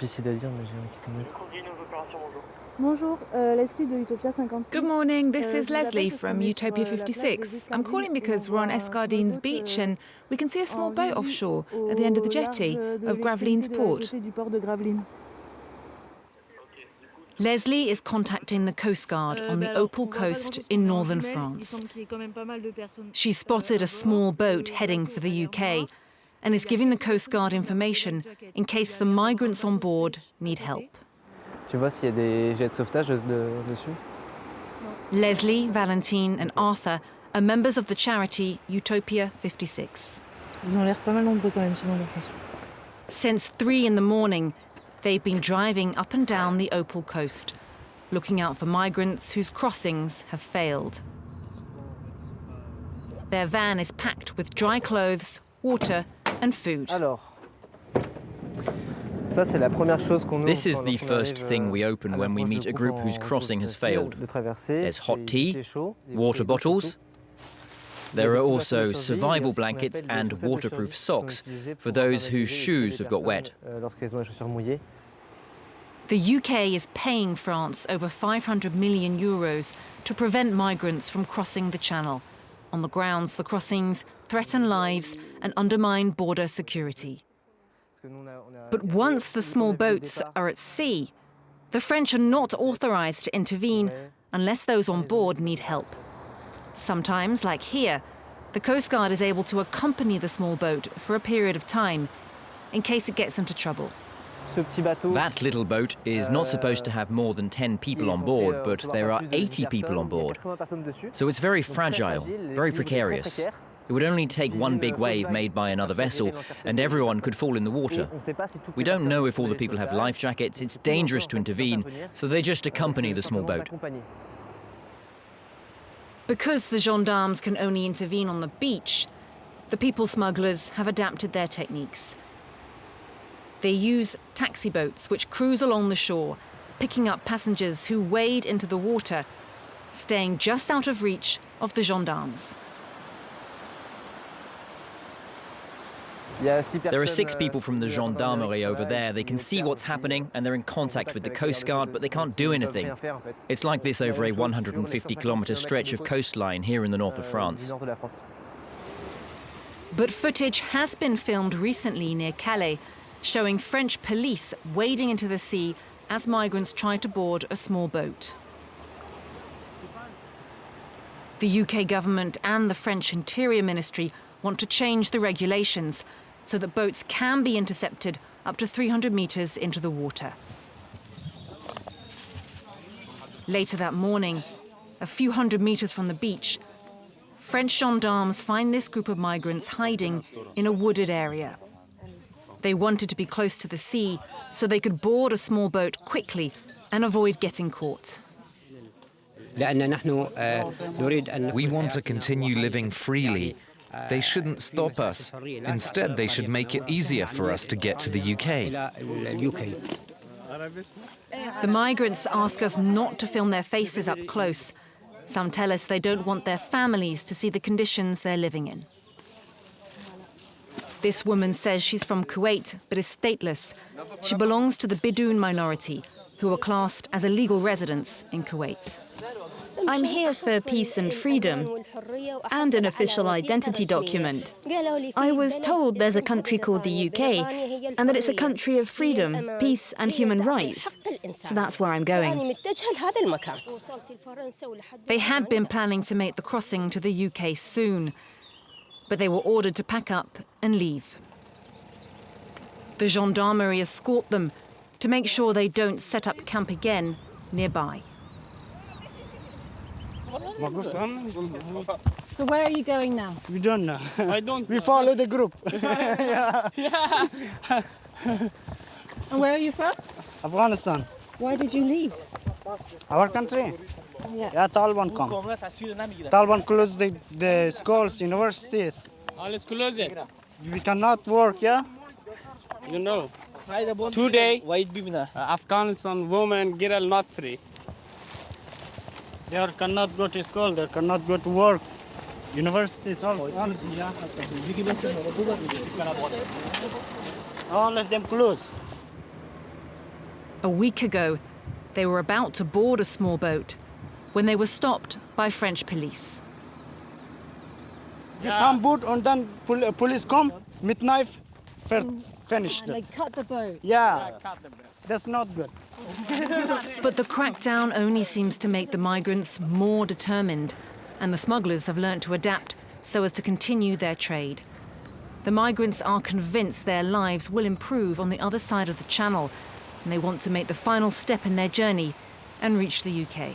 difficile à dire, mais j'aimerais qu'ils connaissent. Bonjour, Leslie de Utopia 56. Good morning, this is Leslie from Utopia 56. I'm calling because we're on Escardines Beach and we can see a small boat offshore at the end of the jetty of Gravelines port. Leslie is contacting the Coast Guard on the Opal coast in northern France. She spotted a small boat heading for the UK and is giving the Coast Guard information in case the migrants on board need help. Tu vois s'il y a des jets de sauvetage dessus? Leslie, Valentine and Arthur are members of the charity Utopia 56. Ils ont l'air pas mal nombreux quand même, selon l'impression. Since 3 in the morning, they've been driving up and down the Opal coast, looking out for migrants whose crossings have failed. Their van is packed with dry clothes, water and food. Alors, ça c'est la première chose qu'on ouvre. This is the first thing we open when we meet a group whose crossing has failed. There's hot tea, water bottles. There are also survival blankets and waterproof socks for those whose shoes have got wet. The UK is paying France over €500 million to prevent migrants from crossing the Channel, on the grounds the crossings threaten lives and undermine border security. But once the small boats are at sea, the French are not authorised to intervene unless those on board need help. Sometimes, like here, the Coast Guard is able to accompany the small boat for a period of time in case it gets into trouble. That little boat is not supposed to have more than 10 people on board, but there are 80 people on board. So it's very fragile, very precarious. It would only take one big wave made by another vessel, and everyone could fall in the water. We don't know if all the people have life jackets. It's dangerous to intervene, so they just accompany the small boat. Because the gendarmes can only intervene on the beach, the people smugglers have adapted their techniques. They use taxi boats which cruise along the shore, picking up passengers who wade into the water, staying just out of reach of the gendarmes. There are 6 people from the gendarmerie over there. They can see what's happening and they're in contact with the Coast Guard, but they can't do anything. It's like this over a 150-kilometre stretch of coastline here in the north of France. But footage has been filmed recently near Calais, showing French police wading into the sea as migrants try to board a small boat. The UK government and the French Interior Ministry want to change the regulations so that boats can be intercepted up to 300 metres into the water. Later that morning, a few hundred metres from the beach, French gendarmes find this group of migrants hiding in a wooded area. They wanted to be close to the sea so they could board a small boat quickly and avoid getting caught. We want to continue living freely. They shouldn't stop us. Instead, they should make it easier for us to get to the UK. The migrants ask us not to film their faces up close. Some tell us they don't want their families to see the conditions they're living in. This woman says she's from Kuwait, but is stateless. She belongs to the Bidoon minority, who are classed as illegal residents in Kuwait. I'm here for peace and freedom, and an official identity document. I was told there's a country called the UK, and that it's a country of freedom, peace and human rights. So that's where I'm going. They had been planning to make the crossing to the UK soon, but they were ordered to pack up and leave. The gendarmerie escort them to make sure they don't set up camp again nearby. So where are you going now? We don't know. We follow the group. Yeah. And where are you from? Afghanistan. Why did you leave? Our country? Yeah. Taliban come. Taliban close the schools, universities. Let's close it. We cannot work, yeah? You know, today, Afghanistan women, girl not free. They cannot go to school, they cannot go to work. Universities also. All of them close. A week ago, they were about to board a small boat when they were stopped by French police. You come boat and then police come with knife, finish They cut the boat. Yeah, that's not good. But the crackdown only seems to make the migrants more determined, and the smugglers have learnt to adapt so as to continue their trade. The migrants are convinced their lives will improve on the other side of the channel, and they want to make the final step in their journey and reach the UK.